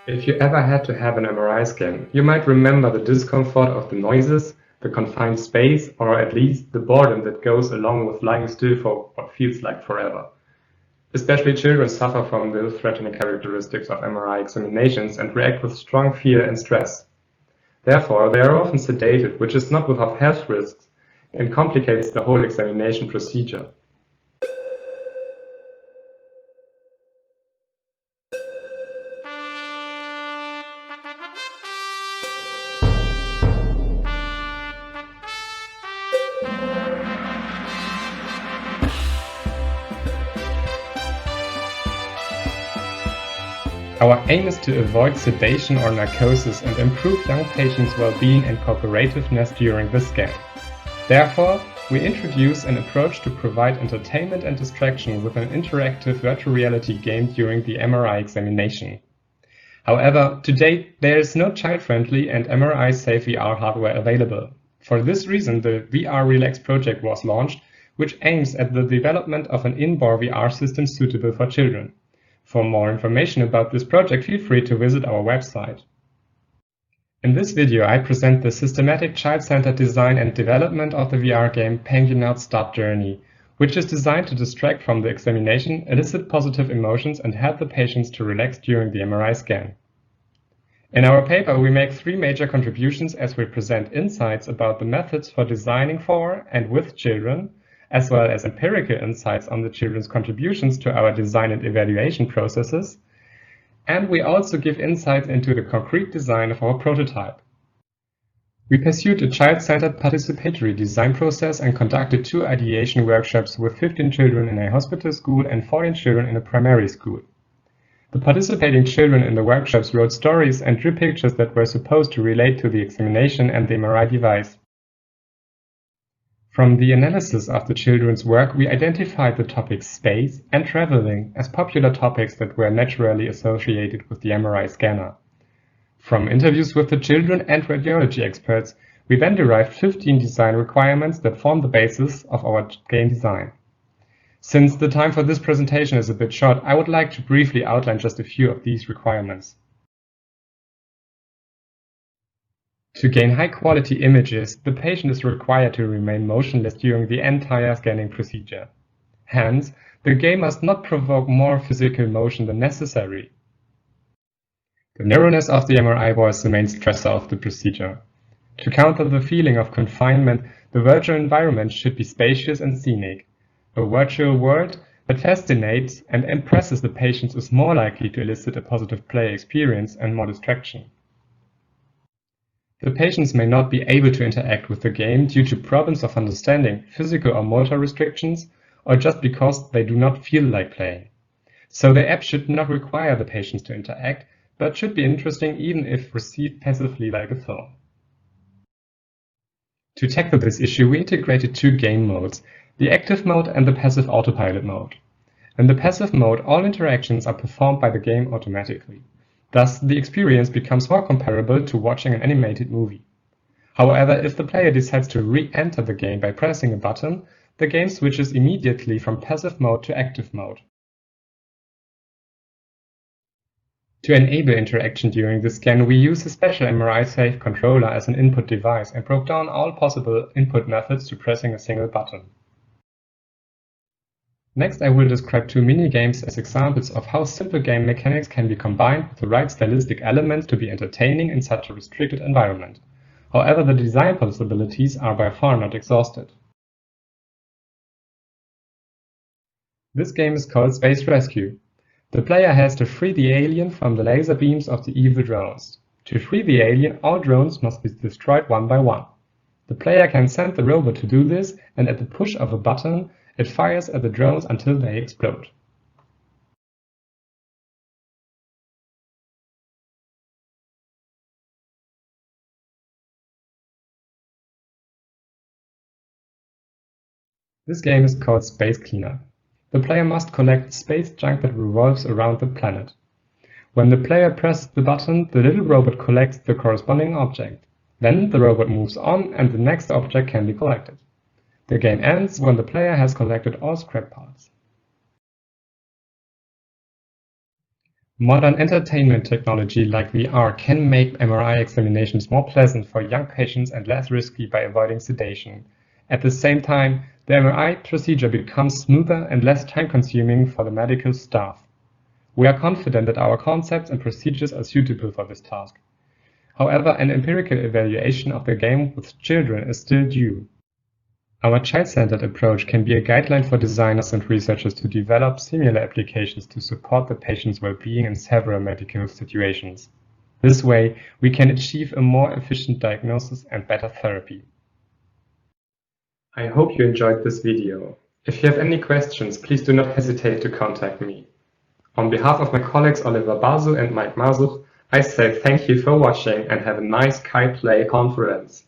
If you ever had to have an MRI scan, you might remember the discomfort of the noises, the confined space, or at least the boredom that goes along with lying still for what feels like forever. Especially children suffer from the threatening characteristics of MRI examinations and react with strong fear and stress. Therefore, they are often sedated, which is not without health risks and complicates the whole examination procedure. Our aim is to avoid sedation or narcosis and improve young patients' well-being and cooperativeness during the scan. Therefore, we introduce an approach to provide entertainment and distraction with an interactive virtual reality game during the MRI examination. However, to date, there is no child-friendly and MRI-safe VR hardware available. For this reason, the VR Relax project was launched, which aims at the development of an indoor VR system suitable for children. For more information about this project, feel free to visit our website. In this video, I present the systematic child-centered design and development of the VR game Penguin Start Journey, which is designed to distract from the examination, elicit positive emotions, and help the patients to relax during the MRI scan. In our paper, we make three major contributions as we present insights about the methods for designing for and with children, as well as empirical insights on the children's contributions to our design and evaluation processes, and we also give insights into the concrete design of our prototype. We pursued a child-centered participatory design process and conducted 2 ideation workshops with 15 children in a hospital school and 14 children in a primary school. The participating children in the workshops wrote stories and drew pictures that were supposed to relate to the examination and the MRI device. From the analysis of the children's work, we identified the topics space and traveling as popular topics that were naturally associated with the MRI scanner. From interviews with the children and radiology experts, we then derived 15 design requirements that form the basis of our game design. Since the time for this presentation is a bit short, I would like to briefly outline just a few of these requirements. To gain high-quality images, the patient is required to remain motionless during the entire scanning procedure. Hence, the game must not provoke more physical motion than necessary. The narrowness of the MRI was the main stressor of the procedure. To counter the feeling of confinement, the virtual environment should be spacious and scenic. A virtual world that fascinates and impresses the patients is more likely to elicit a positive play experience and more distraction. The patients may not be able to interact with the game due to problems of understanding, physical or motor restrictions, or just because they do not feel like playing. So the app should not require the patients to interact, but should be interesting even if received passively like a film. To tackle this issue, we integrated 2 game modes, the active mode and the passive autopilot mode. In the passive mode, all interactions are performed by the game automatically. Thus, the experience becomes more comparable to watching an animated movie. However, if the player decides to re-enter the game by pressing a button, the game switches immediately from passive mode to active mode. To enable interaction during the scan, we use a special MRI-safe controller as an input device and broke down all possible input methods to pressing a single button. Next, I will describe 2 mini-games as examples of how simple game mechanics can be combined with the right stylistic elements to be entertaining in such a restricted environment. However, the design possibilities are by far not exhausted. This game is called Space Rescue. The player has to free the alien from the laser beams of the evil drones. To free the alien, all drones must be destroyed one by one. The player can send the robot to do this, and at the push of a button, it fires at the drones until they explode. This game is called Space Cleanup. The player must collect space junk that revolves around the planet. When the player presses the button, the little robot collects the corresponding object. Then the robot moves on and the next object can be collected. The game ends when the player has collected all scrap parts. Modern entertainment technology like VR can make MRI examinations more pleasant for young patients and less risky by avoiding sedation. At the same time, the MRI procedure becomes smoother and less time-consuming for the medical staff. We are confident that our concepts and procedures are suitable for this task. However, an empirical evaluation of the game with children is still due. Our child-centered approach can be a guideline for designers and researchers to develop similar applications to support the patient's well-being in several medical situations. This way, we can achieve a more efficient diagnosis and better therapy. I hope you enjoyed this video. If you have any questions, please do not hesitate to contact me. On behalf of my colleagues Oliver Basu and Mike Masuch, I say thank you for watching and have a nice Kite Play conference.